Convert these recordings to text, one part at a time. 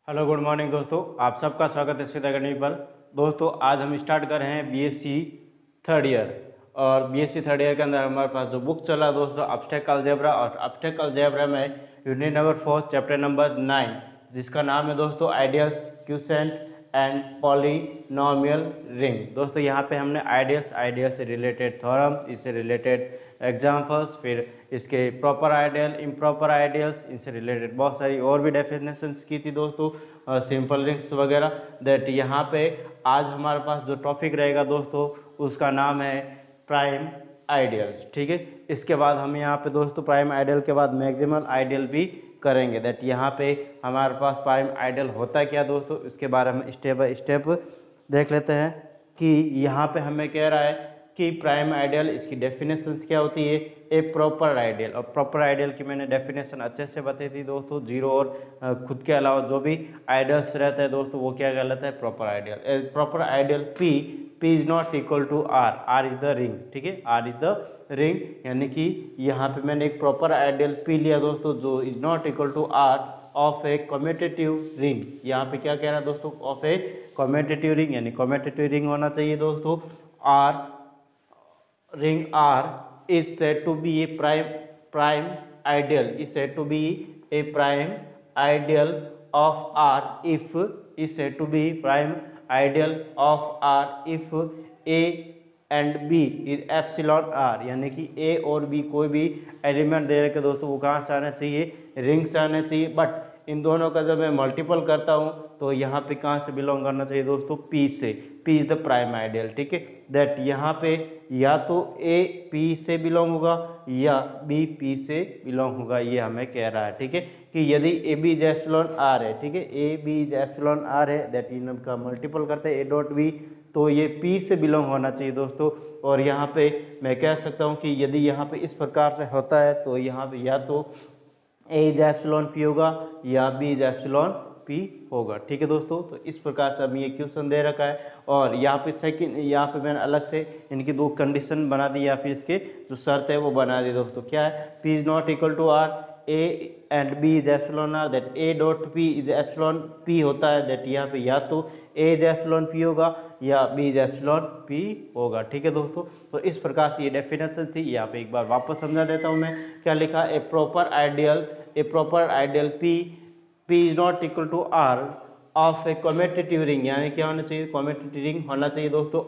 Hello good morning दोस्तों, आप सबका स्वागत है सिद्ध अकेडमी पर। दोस्तों आज हम स्टार्ट कर रहे हैं बीएससी थर्ड ईयर। और बीएससी थर्ड ईयर के अंदर हमारे पास जो बुक चला दोस्तों एब्स्ट्रैक्ट अलजेब्रा, और एब्स्ट्रैक्ट अलजेब्रा में यूनिट नंबर 4 चैप्टर नंबर 9 जिसका नाम है दोस्तों ideals, quotient and polynomial ring. दोस्तों यहाँ पे हमने आइडियल से रिलेटेड थ्योरम्स, इससे रिलेटेड एग्जाम्पल्स, फिर इसके प्रॉपर आइडियल, इम्प्रॉपर आइडियल्स, इनसे रिलेटेड बहुत सारी और भी डेफिनेशंस की थी दोस्तों, सिंपल रिंग्स वगैरह। दैट यहाँ पे आज हमारे पास जो टॉपिक रहेगा दोस्तों उसका नाम है प्राइम आइडियल्स। ठीक है, इसके बाद हम यहाँ पे दोस्तों प्राइम आइडियल के बाद मैक्सिमल आइडियल भी करेंगे। दैट यहाँ पे हमारे पास प्राइम आइडियल होता है क्या दोस्तों, इसके बारे में स्टेप बाय स्टेप देख लेते हैं कि यहाँ पे हमें कह रहा है कि प्राइम आइडियल, इसकी डेफिनेशंस क्या होती है। ए प्रॉपर आइडियल, और प्रॉपर आइडियल की मैंने डेफिनेशन अच्छे से बताई थी दोस्तों। जीरो और खुद के अलावा जो भी आइडियल्स रहता है दोस्तों वो क्या कहलाता है, proper ideal. Proper ideal P is not equal to R is the ring. ठीक है, आर इज द रिंग, यानी कि यहाँ पे मैंने एक प्रॉपर आइडियल पी लिया दोस्तों जो is not equal to R of a commutative ring. यहाँ पे क्या कह रहा है दोस्तों, ऑफ ए कम्यूटेटिव रिंग, यानी कम्यूटेटिव रिंग होना चाहिए दोस्तों। R ring R is said to be a prime ideal, is said to be a prime ideal of R if is said to be prime ideal of R if A and B is epsilon R, यानी कि A और B कोई भी element दे रखे दोस्तों वो कहाँ से आना चाहिए, रिंग से आना चाहिए। बट इन दोनों का जब मैं मल्टीपल करता हूँ तो यहाँ पे कहाँ से बिलोंग करना चाहिए दोस्तों, P से। P is the prime ideal. ठीक है, दैट यहाँ पे या तो A P से बिलोंग होगा या B P से बिलोंग होगा, ये हमें कह रहा है। ठीक है, कि यदि A B is epsilon R है, ठीक है, A B is epsilon R है, दैट इनका मल्टीपल करते हैं A डॉट B, तो ये P से बिलोंग होना चाहिए दोस्तों। और यहाँ पे मैं कह सकता हूँ कि यदि यहाँ पे इस प्रकार से होता है तो यहाँ पे या तो A इज एप्सिलॉन P होगा या B इज एप्सिलॉन P होगा। ठीक है दोस्तों, तो इस प्रकार से अभी ये क्वेश्चन दे रखा है। और यहाँ पे सेकंड, यहाँ पे मैंने अलग से इनकी दो कंडीशन बना दी, या फिर इसके जो शर्त है वो बना दी दोस्तों। क्या है, P is not equal to R, A and B is epsilon R, that A dot P is epsilon P होता है। दैट यहाँ पे या तो A इज एप्सिलॉन P होगा या B इज एप्सिलॉन P होगा। ठीक है दोस्तों, तो इस प्रकार से ये डेफिनेशन थी। यहाँ पे एक बार वापस समझा देता हूँ मैं, क्या लिखा, a proper ideal P is not equal to R of a commutative ring, यानी क्या होना चाहिए, कम्यूटेटिव रिंग होना चाहिए दोस्तों।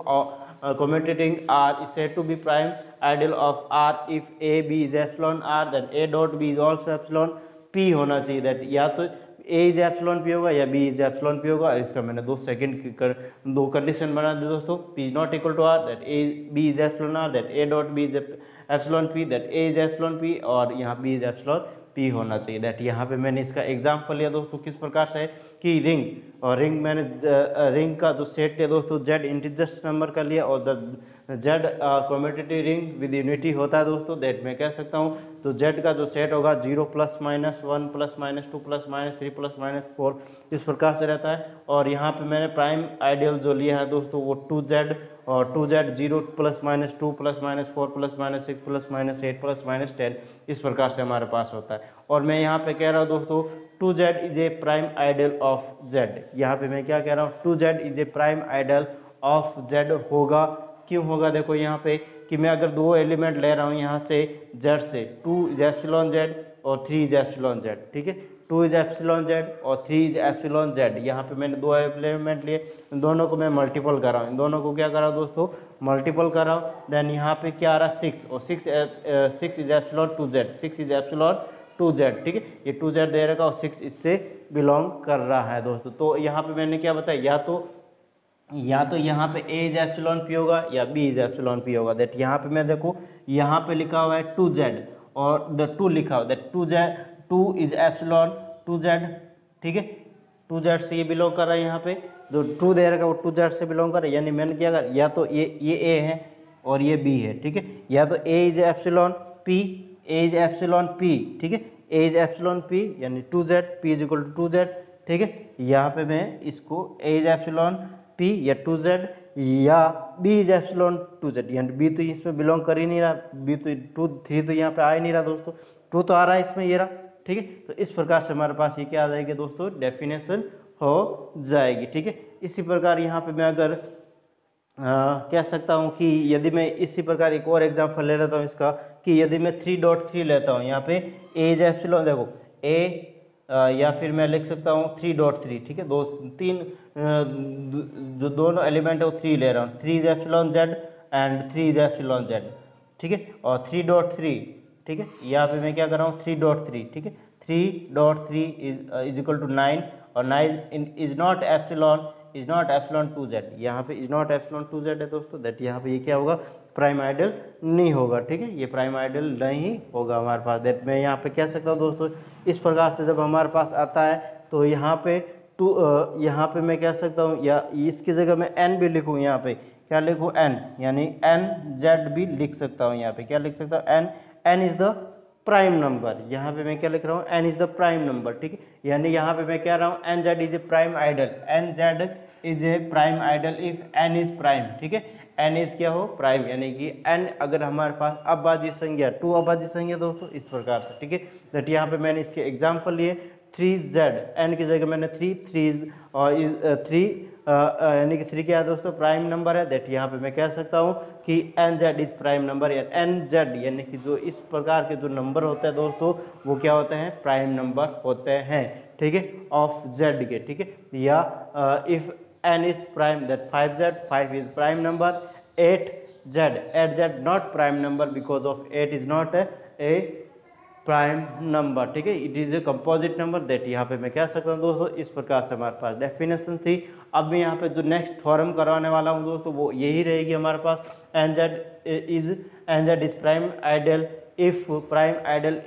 Commutative ring R is said to be prime ideal of R if A B is epsilon R, then A dot B is also epsilon P होना चाहिए। That या तो A इज एप्सिलॉन P होगा या B is epsilon P होगा। इसका मैंने दो कंडीशन बना दी दोस्तों। P is not equal to R, that A B is epsilon R, that A dot B is epsilon P, that A is epsilon P और यहाँ B इज एप्सिलॉन P होना चाहिए। दैट यहाँ पे मैंने इसका एग्जाम्पल लिया दोस्तों, किस प्रकार से है कि रिंग, और रिंग मैंने रिंग का जो सेट लिया दोस्तों Z इंटीजर्स नंबर का लिया, और Z commutative ring with unity होता है दोस्तों। दैट मैं कह सकता हूँ तो Z का जो सेट होगा 0 plus minus 1 plus minus 2 plus minus 3 plus minus 4 इस प्रकार से रहता है। और यहाँ पे मैंने प्राइम आइडियल जो लिया है दोस्तों वो 2Z, और 2Z 0 plus minus 2 plus minus 4 plus minus 6 plus minus 8 plus minus 10 इस प्रकार से हमारे पास होता है। और मैं यहाँ पे कह रहा हूँ दोस्तों 2Z is a prime ideal of Z। यहाँ पे मैं क्या कह रहा हूँ, 2Z is a prime ideal of Z होगा। क्यों होगा, देखो यहाँ पे कि मैं अगर दो एलिमेंट ले रहा हूँ यहाँ से Z से, 2 इज एप्सिलॉन Z और 3 इज एप्सिलॉन Z। ठीक है, 2 इज एप्सिलॉन Z और 3 इज एप्सिलॉन Z। यहाँ पे मैंने दो एलिमेंट लिए, इन दोनों को मैं मल्टीपल कर रहा हूँ, इन दोनों को क्या कर रहा हूँ दोस्तों, मल्टीपल कर रहा हूँ। देन यहाँ पे क्या आ रहा है 6, और 6 is epsilon 2Z, 6 is epsilon 2Z। ठीक है, ये 2Z दे रखा और 6 इससे बिलोंग कर रहा है दोस्तों। तो यहाँ पे मैंने क्या बताया, या तो यहाँ पे A इज एप्सिलॉन P होगा या B इज एप्सिलॉन P होगा। दैट यहाँ पे मैं देखो यहाँ पे लिखा हुआ है 2Z और द 2 लिखा हुआ है, दैट 2 इज एप्सिलॉन 2Z। ठीक है, 2Z से ये बिलोंग कर रहा है, यहाँ पे जो 2 दे रखा है वो 2Z से बिलोंग कर रहा है। यानी मैंने क्या कर, या तो ये A है और ये B है। ठीक है, या तो A is epsilon P, A is epsilon P। ठीक है, A इज एप्सिलॉन P यानी 2Z, P is equal to 2Z। ठीक है, यहाँ पे मैं इसको A इज एप्सिलॉन P या 2Z या B इज एप्सिलॉन 2Z, यानी B तो इसमें बिलोंग कर ही नहीं रहा, B तो 3 तो यहाँ पे आ ही नहीं रहा दोस्तों, 2 तो आ रहा है इसमें, ये रहा। ठीक है, तो इस प्रकार से हमारे पास ये क्या आ जाएगी दोस्तों, डेफिनेशन हो जाएगी। ठीक है, इसी प्रकार यहाँ पे मैं अगर कह सकता हूँ कि यदि मैं इसी प्रकार एक और एग्जांपल ले लेता हूँ इसका, कि यदि मैं 3.3 लेता हूँ, यहाँ पे एज एप्सिलॉन देखो ए, या फिर मैं लिख सकता हूँ 3.3। ठीक है, जो दोनों एलिमेंट है वो 3 ले रहा हूँ, 3 is epsilon Z and 3 is epsilon Z. ठीक है, और 3.3, ठीक है, यहाँ पे मैं क्या कर रहा हूँ 3.3। ठीक है, 3.3 इज इक्वल टू 9, और 9 is not epsilon to Z, यहाँ पे is not epsilon to Z है दोस्तों, दैट यहाँ पे ये क्या होगा, प्राइम आइडल नहीं होगा। ठीक है, ये प्राइम आइडल नहीं होगा हमारे पास। दैट मैं यहाँ पे कह सकता हूँ दोस्तों, इस प्रकार से जब हमारे पास आता है तो यहाँ पे यहाँ पे मैं कह सकता हूँ, या इसकी जगह मैं एन भी लिखूँ, यहाँ पे क्या लिखूँ, एन, यानी एन जेड भी लिख सकता हूँ। यहाँ पे क्या लिख सकता हूँ, N is the prime number. यहाँ पे मैं क्या लिख रहा हूँ, N is the prime number. ठीक है, यानी यहाँ पे मैं कह रहा हूँ N Z is a prime ideal, N Z is a prime ideal if N is prime. ठीक है, एन इज क्या हो, प्राइम, यानी कि एन अगर हमारे पास अभाज्य संख्या, 2 अभाज्य संख्या दोस्तों, इस प्रकार से। ठीक है, दैट यहाँ पे मैंने इसके एग्जाम्पल लिए 3z, एन की जगह मैंने 3 और 3 यानी कि 3 क्या है दोस्तों, प्राइम नंबर है। दैट यहाँ पे मैं कह सकता हूँ कि N Z is prime number, या एन जेड यानी कि जो इस प्रकार के जो नंबर होते हैं दोस्तों, वो क्या होते हैं, प्राइम नंबर होते हैं। ठीक है, ऑफ जेड के। ठीक है, या if n is prime, that 5 is prime number, 8z not prime number because of 8 is not a prime number. ठीक है, it is a composite number. That यहाँ पे मैं कह सकता हूँ दोस्तों, इस प्रकार से हमारे पास डेफिनेशन थी। अब मैं यहाँ पे जो नेक्स्ट थ्योरम करवाने वाला हूँ दोस्तों, वो यही रहेगी हमारे पास, n Z is prime ideal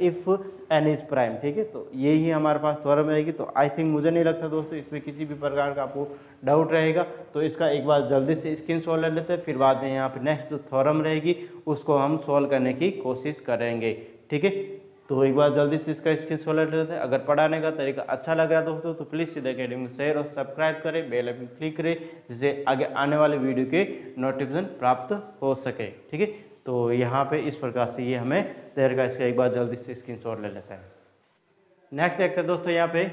if N is prime. ठीक है, तो यही हमारे पास थ्योरम रहेगी। तो आई थिंक, मुझे नहीं लगता दोस्तों इसमें किसी भी प्रकार का आपको डाउट रहेगा, तो इसका एक बार जल्दी से स्क्रीनशॉट ले लेते हैं, फिर बाद में यहाँ पे नेक्स्ट जो थ्योरम रहेगी उसको हम सॉल्व करने की कोशिश करेंगे। ठीक है, तो एक बार जल्दी से इसका स्क्रीनशॉट ले लेते हैं। अगर पढ़ाने का तरीका अच्छा लग रहा है दोस्तों, तो प्लीज़ सीधे अकेडमी को शेयर और सब्सक्राइब करें, बेल आइकन क्लिक करें, जिससे आगे आने वाले वीडियो के नोटिफिकेशन प्राप्त हो सके। ठीक है, तो यहाँ पे इस प्रकार से ये हमें तैयार का इसका एक बार जल्दी से स्क्रीनशॉट ले लेता है। नेक्स्ट देखते हैं दोस्तों, यहाँ पे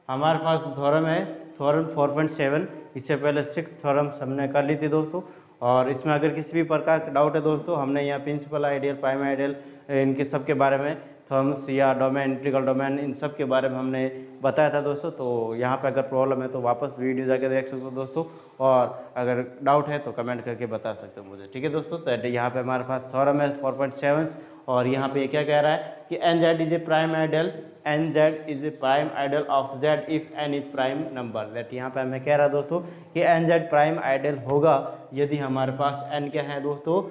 हमारे पास जो थ्योरम है, थ्योरम 4.7, इससे पहले 6 थ्योरम्स हमने कर ली थी दोस्तों। और इसमें अगर किसी भी प्रकार का डाउट है दोस्तों, हमने यहाँ प्रिंसिपल आइडियल, प्राइम आइडियल, इनके सब के बारे में, थर्म्स या डोमेन, इंटीग्रल डोमेन, इन सब के बारे में हमने बताया था दोस्तों। तो यहाँ पे अगर प्रॉब्लम है तो वापस वीडियो जाके देख सकते हो दोस्तों, और अगर डाउट है तो कमेंट करके बता सकते हो मुझे। ठीक है दोस्तों, तो यहाँ पे हमारे पास थ्योरम है 4.7, और यहाँ पे ये क्या कह रहा है कि N Z is a prime ideal, N Z is a prime ideal of Z if N is prime number. That यहाँ पे हमें कह रहा है दोस्तों कि एन जेड प्राइम आइडल होगा यदि हमारे पास एन क्या है दोस्तों,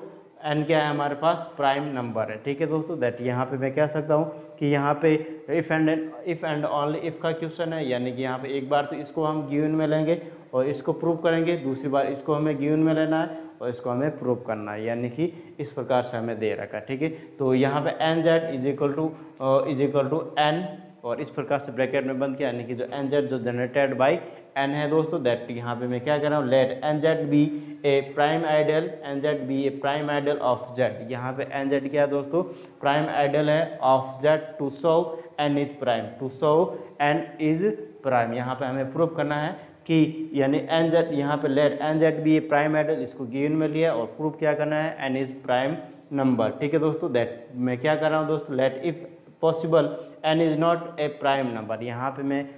एन क्या है हमारे पास, प्राइम नंबर है। ठीक है दोस्तों, दैट यहाँ पे मैं कह सकता हूँ कि यहाँ पे इफ़ एंड ओनली इफ़ का क्वेश्चन है, यानी कि यहाँ पे एक बार तो इसको हम गिवन में लेंगे और इसको प्रूव करेंगे, दूसरी बार इसको हमें गिवन में लेना है और इसको हमें प्रूव करना है, यानी कि इस प्रकार से हमें दे रखा है। ठीक है, तो यहाँ पे N Z is equal to N, और इस प्रकार से ब्रैकेट में बंद किया, यानी कि जो एन जेड जो जनरेटेड बाई एन है दोस्तों, दैट यहाँ पे मैं क्या कर रहा हूँ, let N Z be a prime ideal, N Z be a prime ideal of Z. यहाँ पे एन जेड क्या है दोस्तों, प्राइम आइडल है of Z, to show N is prime, to show N is prime. यहाँ पे हमें prove करना है कि यानी एन जेड, यहाँ पे late N Z be a prime idol, इसको गिवन में लिया और प्रूव क्या करना है, एन इज प्राइम नंबर। ठीक है दोस्तों, दैट मैं क्या कर रहा हूँ दोस्तों, let if possible N is not a prime number. यहाँ पे मैं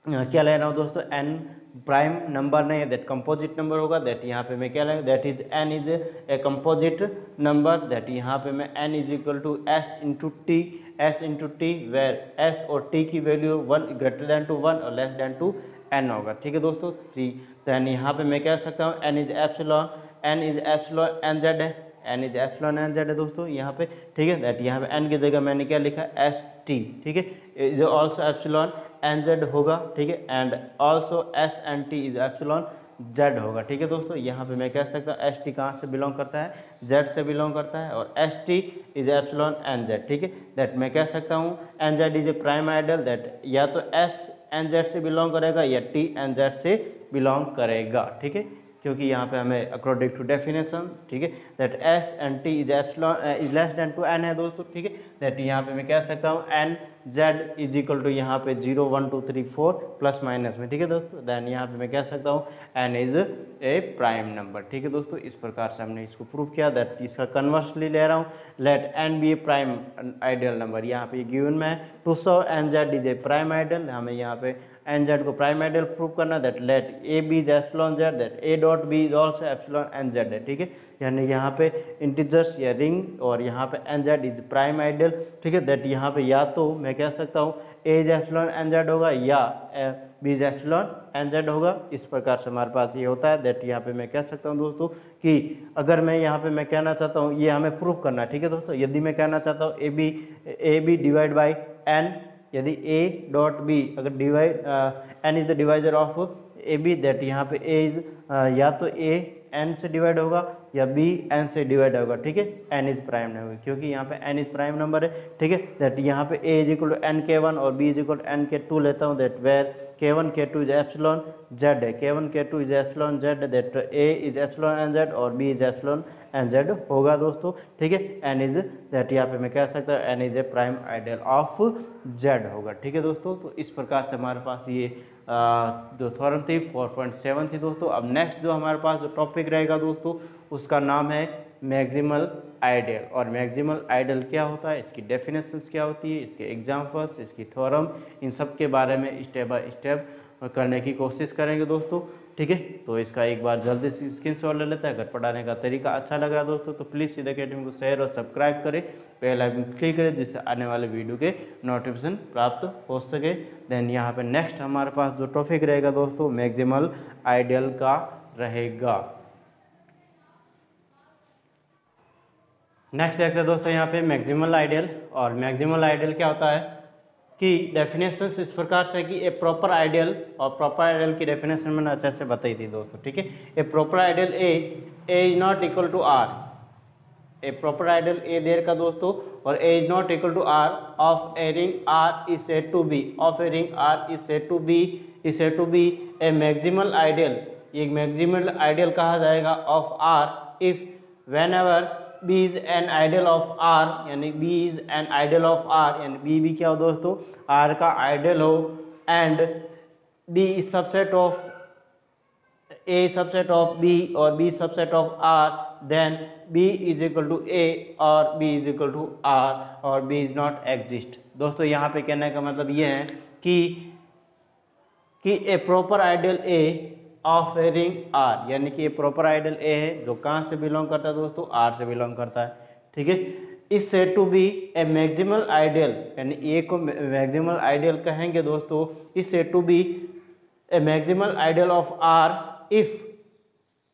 क्या ले रहा हूँ दोस्तों, एन प्राइम नंबर नहीं है, दैट कंपोजिट नंबर होगा। दैट यहाँ पे मैं क्या लेंगे, that is N is a composite number. That यहाँ पे मैं N is equal to S into T, where S और टी की वैल्यू 1 ग्रेटर देन टू 1 और लेस देन टू एन होगा। ठीक है दोस्तों, 3। तो यहाँ पे मैं कह सकता हूँ N is epsilon N Z है, n is epsilon N Z है दोस्तों यहाँ पे। ठीक है, दैट यहाँ पे एन की जगह मैंने क्या लिखा, एस टी। ठीक है, जो ऑल्सो एप्सिलॉन एन जेड होगा। ठीक है, and also S and T is epsilon Z होगा। ठीक है दोस्तों, यहाँ पे मैं कह सकता हूँ एस टी कहाँ से बिलोंग करता है, जेड से बिलोंग करता है, और S T is epsilon N Z. ठीक है, दैट मैं कह सकता हूँ N Z is a prime ideal, that या तो एस एन जेड से बिलोंग करेगा या टी एन जेड से बिलोंग करेगा। ठीक है, क्योंकि यहाँ पे हमें अकॉर्डिंग टू डेफिनेशन, ठीक है, that S and T is epsilon is less than to N है दोस्तों। ठीक है, दैट यहाँ पे मैं कह सकता हूँ N Z is equal to यहाँ पे 0 1 2 3 4 प्लस माइनस में, ठीक है दोस्तों। देन यहाँ पे मैं कह सकता हूँ N is a prime number, ठीक है दोस्तों। इस प्रकार से हमने इसको प्रूव किया। दैट इसका कन्वर्सली ले रहा हूँ, let N be a prime ideal number. यहाँ पे गिवन में 200 N Z is a prime ideal, हमें यहाँ पे एन जेड को प्राइम आइडियल प्रूव करना। That let A B is epsilon Z, that A dot B is also epsilon N Z है, ठीक है। यानी यहाँ पे इंटीजर्स या रिंग और यहाँ पे N Z is prime ideal, ठीक है। दैट यहाँ पे या तो मैं कह सकता हूँ A is epsilon N Z होगा या B is epsilon N Z होगा। इस प्रकार से हमारे पास ये होता है। दैट यहाँ पे मैं कह सकता हूँ दोस्तों कि अगर मैं यहाँ पे मैं कहना चाहता हूँ, ये हमें प्रूव करना है, ठीक है दोस्तों। यदि मैं कहना चाहता हूँ A B divide by N, यदि ए डॉट बी अगर divide N is the divisor of A B, that यहाँ पे ए इज या तो ए एन से डिवाइड होगा या बी एन से डिवाइड होगा, ठीक है। एन इज प्राइम नंबर, क्योंकि यहाँ पे एन इज प्राइम नंबर है, ठीक है। दैट यहाँ पे A is equal to N K one और B is equal to N K two लेता हूँ। That where K1 K2 is epsilon Z है, K1 K2 is epsilon Z, that A is epsilon N Z और B is epsilon N Z होगा दोस्तों, ठीक है। N is that यहाँ पे मैं कह सकता हूँ N is a prime ideal of Z होगा, ठीक है दोस्तों। तो इस प्रकार से हमारे पास ये जो थ्योरम थी 4.7 थी दोस्तों। अब नेक्स्ट जो हमारे पास जो टॉपिक रहेगा दोस्तों, उसका नाम है मैक्सिमल आइडियल। और मैक्सिमल आइडियल क्या होता है, इसकी डेफिनेशंस क्या होती है, इसके एग्जांपल्स, इसकी थ्योरम, इन सब के बारे में स्टेप बाय स्टेप करने की कोशिश करेंगे दोस्तों, ठीक है। तो इसका एक बार जल्दी से स्क्रीनशॉट ले लेते हैं। अगर पढ़ाने का तरीका अच्छा लग रहा है दोस्तों तो प्लीज़ सीधा अकेडमी को शेयर और सब्सक्राइब करें, बेल आइकन क्लिक करें, जिससे आने वाले वीडियो के नोटिफिकेशन प्राप्त हो सके। देन यहाँ पे नेक्स्ट हमारे पास जो टॉपिक रहेगा दोस्तों मैक्सिमल आइडियल का रहेगा। नेक्स्ट देखते हैं दोस्तों यहाँ पे मैक्सिमल आइडियल। और मैक्सिमल आइडियल क्या होता है कि डेफिनेशन इस प्रकार से कि ए प्रॉपर आइडियल, और प्रॉपर आइडियल की डेफिनेशन मैंने अच्छे से बताई थी दोस्तों, ठीक है। A proper ideal A is not equal to R, A proper ideal A देर का दोस्तों, और A is not equal to R of a ring R is said to be, of a ring R is said to be a maximal ideal. ये maximal ideal कहा जाएगा of R if whenever B is an ideal of R, यानी B is an ideal of R, यानी B भी क्या हो दोस्तों R का आइडियल हो, and B is subset of A subset of B और B subset of R, then B is equal to A और B is equal to R और B इज नॉट एग्जिस्ट। दोस्तों यहाँ पे कहने का मतलब ये है कि a proper ideal A of a ring R, यानी कि ये प्रॉपर आइडियल ए है जो कहाँ से बिलोंग करता है दोस्तों, आर से बिलोंग करता है, ठीक है। Is said to be a maximal ideal, यानी ए को मैक्सिमल आइडियल कहेंगे दोस्तों, is said to be a maximal ideal of R if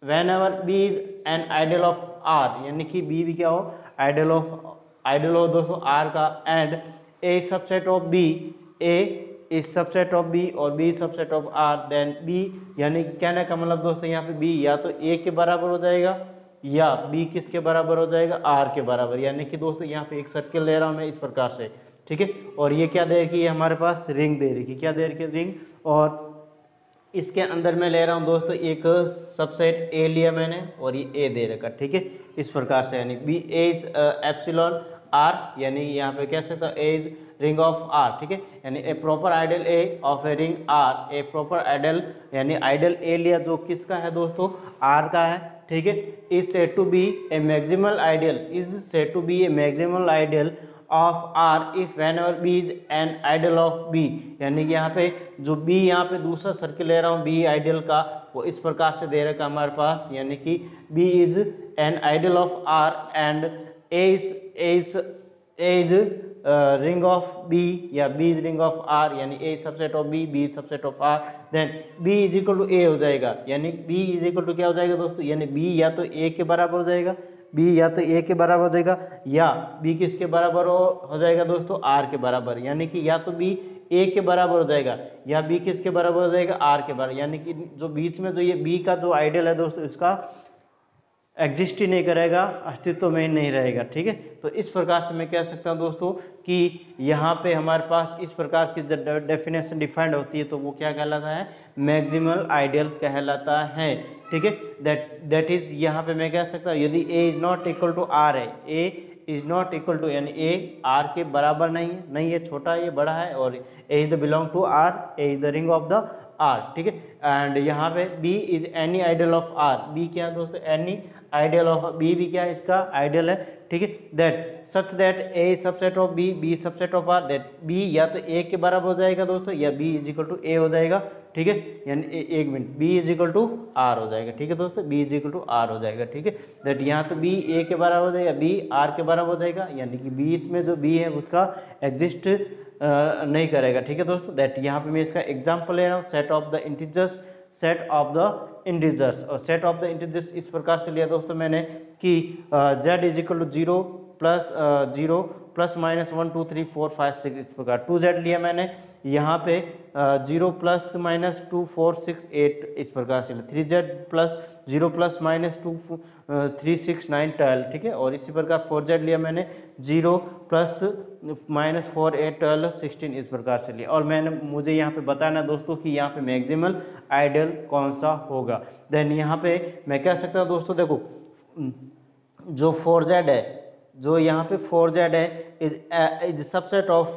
whenever B is an ideal of R, यानी कि बी भी क्या हो आइडियल हो दोस्तों आर का, and A subset of B, A is subset of B और B subset of R, then B, यानी कहने का मतलब दोस्तों यहाँ पे बी या तो ए के बराबर हो जाएगा या बी किसके बराबर हो जाएगा, आर के बराबर। यानी कि दोस्तों यहाँ पे एक सर्किल ले रहा हूँ मैं इस प्रकार से, ठीक है। और ये क्या दे रखी है हमारे पास रिंग दे रखी, क्या दे रखी है रिंग, और इसके अंदर मैं ले रहा हूँ दोस्तों एक सबसेट ए लिया मैंने और ये ए दे रखा, ठीक है। इस प्रकार से यानी B A is epsilon R, यानी यहाँ पे कह सकता A is ring of R, ठीक है। यानी A proper ideal A of a ring R, A proper ideal यानी आइडियल ए लिया जो किसका है दोस्तों आर का है, ठीक है। Is said to be a maximal ideal, is said to be a maximal ideal of R if whenever B is an ideal of B, यानी कि यहाँ पे जो बी यहाँ पे दूसरा सर्किल ले रहा हूँ बी आइडियल का, वो इस प्रकार से दे रखा हमारे पास, यानी कि B is an ideal of R and A is ring of B या B is ring of R, यानी A subset of B subset of R, then B is equal to A हो जाएगा, यानी बी इज इक्वल टू क्या हो जाएगा दोस्तों, यानी बी या तो ए के बराबर हो जाएगा, बी या तो ए के बराबर हो जाएगा या बी किसके बराबर हो जाएगा दोस्तों आर के बराबर, यानी कि या तो बी ए के बराबर हो जाएगा या बी किसके बराबर हो जाएगा आर के बराबर, यानी कि जो बीच में जो ये बी का जो आइडियल है दोस्तों इसका एग्जिस्ट ही नहीं करेगा, अस्तित्व में ही नहीं रहेगा, ठीक है। तो इस प्रकार से मैं कह सकता हूँ दोस्तों कि यहाँ पे हमारे पास इस प्रकार की डेफिनेशन डिफाइंड होती है तो वो क्या कहलाता है मैक्सिमल आइडियल कहलाता है, ठीक है। दैट इज यहाँ पे मैं कह सकता हूँ यदि A is not equal to R है, A is not equal to, यानी ए आर के बराबर नहीं है, छोटा है, ये बड़ा है, और A is the belong to R, A is the ring of the R, ठीक है। एंड यहाँ पे B is any ideal of R, B क्या है दोस्तों, एनी आइडियल ऑफ बी, भी क्या है इसका आइडियल है, ठीक है। That such that A subset of B, B subset of R, that B या तो ए के बराबर हो जाएगा दोस्तों, या B is equal to A हो जाएगा, ठीक है। यानी एक minute, B is equal to R हो जाएगा, ठीक है दोस्तों, B is equal to R हो जाएगा, ठीक है। दैट यहाँ तो बी ए के बराबर हो जाएगा, बी आर के बराबर हो जाएगा, यानी कि बीच में जो बी है उसका एग्जिस्ट नहीं करेगा, ठीक है दोस्तों। दैट यहाँ पे मैं इसका एग्जाम्पल ले रहा हूँ, set of the integers, set of the integers, और सेट ऑफ द इंटीजर्स इस प्रकार से लिया दोस्तों मैंने कि z is equal to 0 plus minus 1 2 3 4 5 6 इस प्रकार 2z लिया मैंने, यहाँ पे 0 प्लस माइनस 2 4 6 8 इस प्रकार से 3z प्लस 0 प्लस माइनस 2 3 6 9 12, ठीक है। और इसी प्रकार 4z लिया मैंने, 0 प्लस माइनस 4 8 12 16 इस प्रकार से लिया। और मुझे यहाँ पे बताना दोस्तों कि यहाँ पे मैक्सिमल आइडियल कौन सा होगा। देन यहाँ पे मैं कह सकता हूँ दोस्तों, देखो जो 4z है, जो यहाँ पे 4z है इज सबसेट ऑफ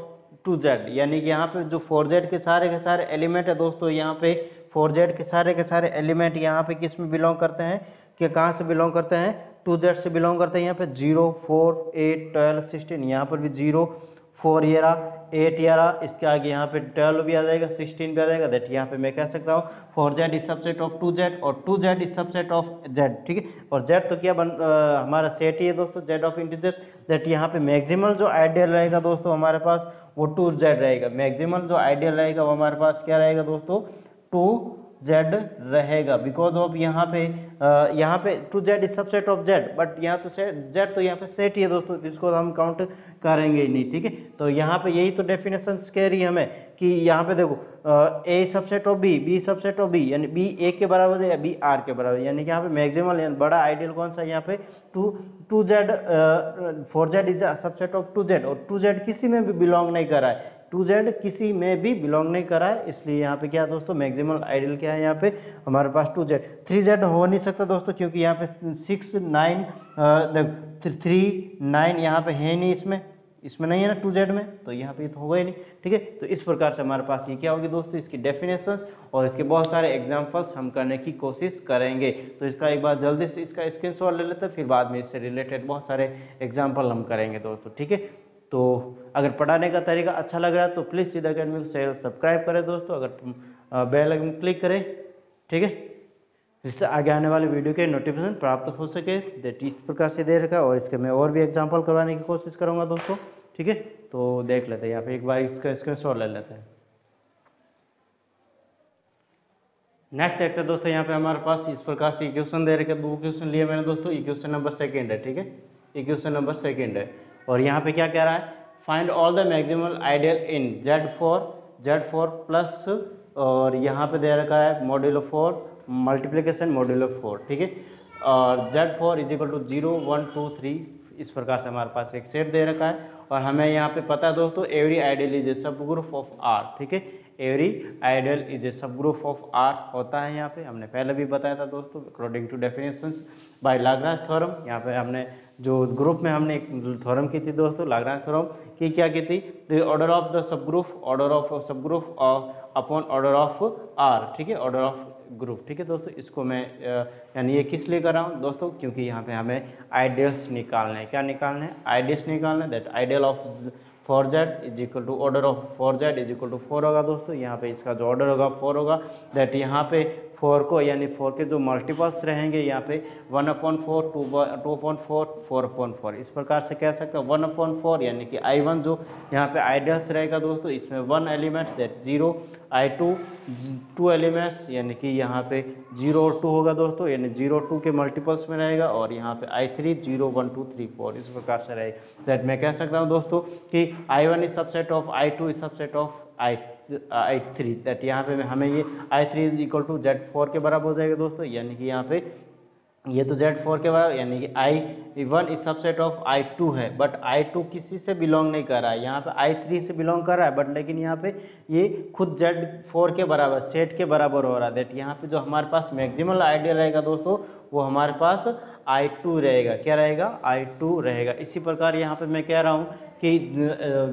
2z, यानी कि यहाँ पे जो 4z के सारे एलिमेंट है दोस्तों, यहाँ पे 4z के सारे एलिमेंट यहाँ पे किस में बिलोंग करते हैं, कि कहाँ से बिलोंग करते हैं, 2z से बिलोंग करते हैं। यहाँ पे 0 4 8 12 16, यहाँ पर भी 0 4 ये रहा, 8 ये रहा, इसके आगे यहाँ पे 12 भी आ जाएगा, 16 भी आ जाएगा। दैट यहाँ पे मैं कह सकता हूँ 4z is subset of 2z और 2z is subset of z, ठीक है। और z तो क्या हमारा सेट ही है दोस्तों, z ऑफ इंटीजर्स। दैट यहाँ पे मैक्सिमल जो आइडियल रहेगा दोस्तों हमारे पास वो 2z रहेगा, मैक्सिमल जो आइडियल रहेगा वो हमारे पास क्या रहेगा दोस्तों, 2z रहेगा, बिकॉज ऑफ यहाँ पे 2z is subset of z, but यहाँ तो z तो यहाँ पे सेट ही है दोस्तों, जिसको हम काउंट करेंगे ही नहीं, ठीक है। तो यहाँ पे यही तो डेफिनेशन कह रही है हमें कि यहाँ पे देखो a subset of b, b subset of b, यानी b a के बराबर है या b r के बराबर, यानी कि यहाँ पे मैक्सिमल यानी बड़ा आइडियल कौन सा, यहाँ पे 2z 4z is subset of 2z, और 2z किसी में भी बिलोंग नहीं कर रहा है, 2z किसी में भी बिलोंग नहीं कर रहा है, इसलिए यहाँ पे क्या दोस्तों मैक्सिमल आइडियल क्या है, यहाँ पे हमारे पास 2z। 3z हो नहीं सकता दोस्तों, क्योंकि यहाँ पे 6 9 3 9 यहाँ पे है नहीं, इसमें नहीं है ना 2z में, तो यहाँ पे तो होगा ही नहीं, ठीक है। तो इस प्रकार से हमारे पास ये क्या होगी दोस्तों, इसकी डेफिनेशंस और इसके बहुत सारे एग्जांपल्स हम करने की कोशिश करेंगे। तो इसका एक बार जल्दी से इसका स्क्रीनशॉट ले लेते हैं, फिर बाद में इससे रिलेटेड बहुत सारे एग्जाम्पल हम करेंगे दोस्तों, ठीक है। तो अगर पढ़ाने का तरीका अच्छा लग रहा है तो प्लीज़ सीधा अकेडमी को शेयर सब्सक्राइब करें दोस्तों, अगर बेल आइकन क्लिक करें, ठीक है, जिससे आगे आने वाले वीडियो के नोटिफिकेशन प्राप्त हो सके। दैट इस प्रकार से दे रखा है, और इसके मैं और भी एग्जांपल करवाने की कोशिश करूंगा दोस्तों, ठीक है। तो देख लेते हैं यहाँ पे एक बार इसका स्क्रीनशॉट ले लेते हैं। नेक्स्ट देखते हैं दोस्तों, यहाँ पे हमारे पास इस प्रकार से इक्वेशन दे रखे, 2 क्वेश्चन लिए मैंने दोस्तों, इक्वेशन नंबर 2 है, ठीक है, इक्वेशन नंबर 2 है। और यहाँ पे क्या कह रहा है, find all the maximal ideal in Z4 plus, और यहाँ पे दे रखा है मॉड्यूलो 4 मल्टीप्लिकेशन मॉड्यूलो 4, ठीक है। और Z4 इज इक्वल टू 0 1 2 3 इस प्रकार से हमारे पास एक सेट दे रखा है। और हमें यहाँ पे पता है दोस्तों every ideal is a subgroup of R, ठीक है, every ideal is a subgroup of R होता है। यहाँ पे हमने पहले भी बताया था दोस्तों, according to definitions by Lagrange theorem. यहाँ पे हमने जो ग्रुप में हमने एक थ्योरम की थी दोस्तों, लाग्रांज थ्योरम की क्या की थी, the order of the sub group upon order of R, ठीक है, ऑर्डर ऑफ ग्रुप, ठीक है दोस्तों। इसको मैं यानी ये किस लिए कर रहा हूँ दोस्तों, क्योंकि यहाँ पे हमें आइडियल्स निकालने हैं, क्या निकालने हैं, आइडियल्स निकालने। That ideal of 4z is equal to order of 4z is equal to 4 होगा दोस्तों। यहाँ पे इसका जो ऑर्डर होगा 4 होगा। दैट यहाँ पे 4 को यानी 4 के जो मल्टीपल्स रहेंगे यहाँ पे 1/4 2/4 4/4 इस प्रकार से कह सकते हैं। 1/4 यानी कि I1 जो यहाँ पे आइडियल्स रहेगा दोस्तों, इसमें 1 एलिमेंट्स दैट 0, I2 2 एलिमेंट्स यानी कि यहाँ पे 0 और 2 होगा दोस्तों, यानी 0 2 के मल्टीपल्स में रहेगा। और यहाँ पे I3 0 1 2 3 4 इस प्रकार से रहेगा। दैट मैं कह सकता हूँ दोस्तों कि I1 is subset of I2 is subset of I3। That यहाँ पे हमें ये I3 is equal to Z4 के बराबर हो जाएगा दोस्तों, यानी कि यहाँ पे ये तो Z4 के बराबर, यानी कि I1 is subset of I2 है, बट I2 किसी से बिलोंग नहीं कर रहा है, यहाँ पे I3 से बिलोंग कर रहा है, बट लेकिन यहाँ पे ये खुद Z4 के बराबर सेट के बराबर हो रहा है। दैट यहाँ पे जो हमारे पास मैक्सिमल आइडियल रहेगा दोस्तों, वो हमारे पास I2 रहेगा। क्या रहेगा? I2 रहेगा। इसी प्रकार यहाँ पे मैं कह रहा हूँ कि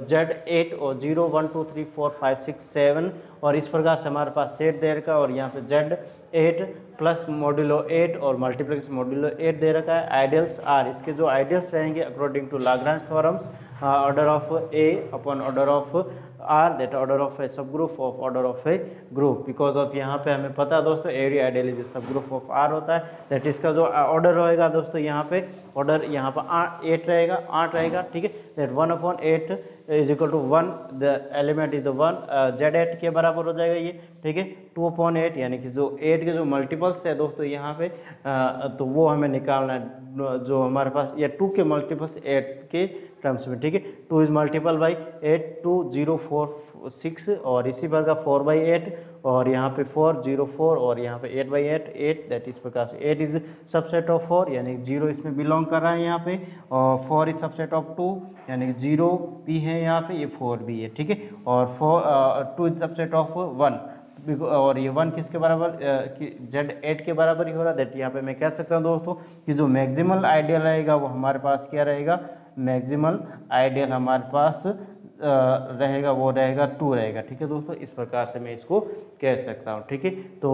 Z8 और 0 1 2 3 4 5 6 7 और इस प्रकार से हमारे पास सेट दे रखा है और यहाँ पे Z8 प्लस मॉड्यूलो 8 और मल्टीप्लिकेशन मॉड्यूलो 8 दे रखा है। आइडियल्स आर, इसके जो आइडियल्स रहेंगे according to Lagrange theorems, order of A upon order of R, that order of A subgroup of order of a group. Because of यहाँ पे हमें पता है दोस्तों every ideal is subgroup of R होता है, that इसका जो ऑर्डर रहेगा दोस्तों यहाँ पे ऑर्डर यहाँ पर 8 रहेगा, 8 रहेगा। ठीक है, that 1/8 is equal to 1, the element is the 1, Z8 के बराबर हो जाएगा ये। ठीक है, 2/8 यानी कि जो 8 के जो मल्टीपल्स है दोस्तों यहाँ पे तो वो हमें निकालना है, जो हमारे पास या 2 के मल्टीपल्स 8 के टर्म्स में। ठीक है, 2 इज मल्टीपल बाई 8, 2 0 4 6 और इसी प्रकार 4/8 और यहाँ पे 4 0 4 और यहाँ पे 8/8 8, दैट इस प्रकार से 8 इज सबसेट ऑफ 4 यानी 0 इसमें बिलोंग कर रहा है यहाँ पे, और 4 इज सबसेट ऑफ 2 यानी 0 भी है यहाँ पे, ये 4 भी है। ठीक है, और 2 इज सबसेट ऑफ 1 और ये 1 किसके बराबर Z8 के बराबर ही हो रहा है। दैट यहाँ पे मैं कह सकता हूँ दोस्तों कि जो मैक्सिमल आइडियल रहेगा वो हमारे पास क्या रहेगा, मैक्सिमल आइडियल हमारे पास रहेगा वो रहेगा 2 रहेगा। ठीक है दोस्तों, इस प्रकार से मैं इसको कह सकता हूँ। ठीक है, तो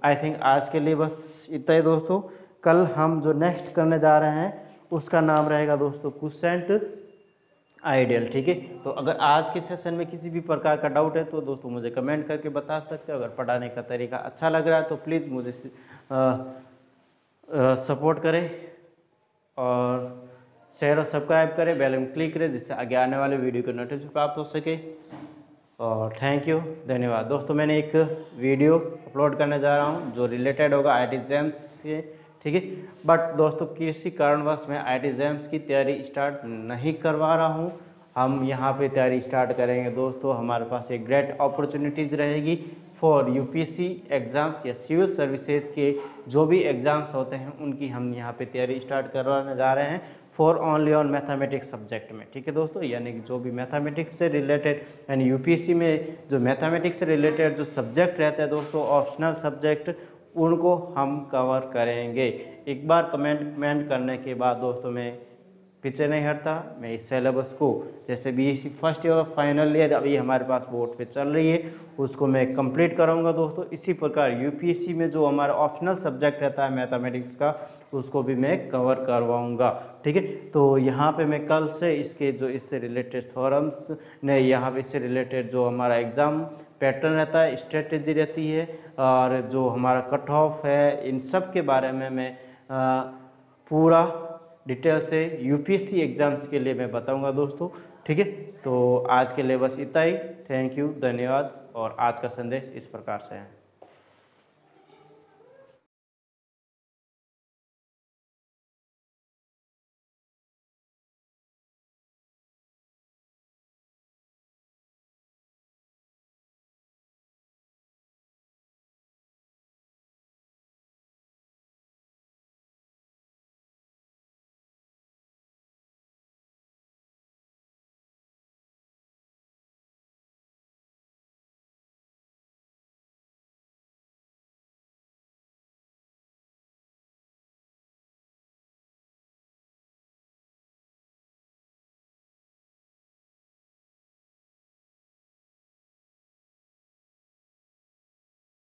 आई थिंक आज के लिए बस इतना ही दोस्तों। कल हम जो नेक्स्ट करने जा रहे हैं उसका नाम रहेगा दोस्तों क्वोशिएंट आइडियल। ठीक है, तो अगर आज के सेशन में किसी भी प्रकार का डाउट है तो दोस्तों मुझे कमेंट करके बता सकते हो। अगर पढ़ाने का तरीका अच्छा लग रहा है तो प्लीज़ मुझे सपोर्ट करें और शेयर और सब्सक्राइब करें, बेल आइकन क्लिक करें जिससे आगे आने वाले वीडियो के नोटिफिकेशन प्राप्त हो सके। और थैंक यू, धन्यवाद दोस्तों। मैंने एक वीडियो अपलोड करने जा रहा हूँ जो रिलेटेड होगा IIT JAMS से। ठीक है, बट दोस्तों किसी कारणवश मैं IIT JAMS की तैयारी स्टार्ट नहीं करवा रहा हूँ। हम यहाँ पे तैयारी स्टार्ट करेंगे दोस्तों। हमारे पास एक ग्रेट अपॉर्चुनिटीज़ रहेगी फॉर UPSC एग्ज़ाम्स या सिविल सर्विसेज के जो भी एग्ज़ाम्स होते हैं उनकी हम यहाँ पे तैयारी स्टार्ट करवाने जा रहे हैं for only on mathematics subject में। ठीक है दोस्तों, यानी कि जो भी मैथमेटिक्स से रिलेटेड यानी UPSC में जो मैथमेटिक्स से रिलेटेड जो सब्जेक्ट रहते हैं दोस्तों, ऑप्शनल सब्जेक्ट, उनको हम कवर करेंगे। एक बार कमेंट करने के बाद दोस्तों मैं पीछे नहीं हटता। मैं इस सिलेबस को जैसे BSc फर्स्ट ईयर और फाइनल ईयर अभी हमारे पास बोर्ड पे चल रही है उसको मैं कंप्लीट कराऊंगा दोस्तों। इसी प्रकार UPSC में जो हमारा ऑप्शनल सब्जेक्ट रहता है मैथमेटिक्स का उसको भी मैं कवर करवाऊंगा। ठीक है, तो यहाँ पे मैं कल से इसके जो इससे रिलेटेड थ्योरम्स ने यहाँ पे इससे रिलेटेड जो हमारा एग्ज़ाम पैटर्न रहता है, स्ट्रेटेजी रहती है और जो हमारा कट ऑफ है, इन सब के बारे में मैं पूरा डिटेल से UPSC एग्ज़ाम्स के लिए मैं बताऊंगा दोस्तों। ठीक है, तो आज के लिए बस इतना ही। थैंक यू, धन्यवाद। और आज का संदेश इस प्रकार से है।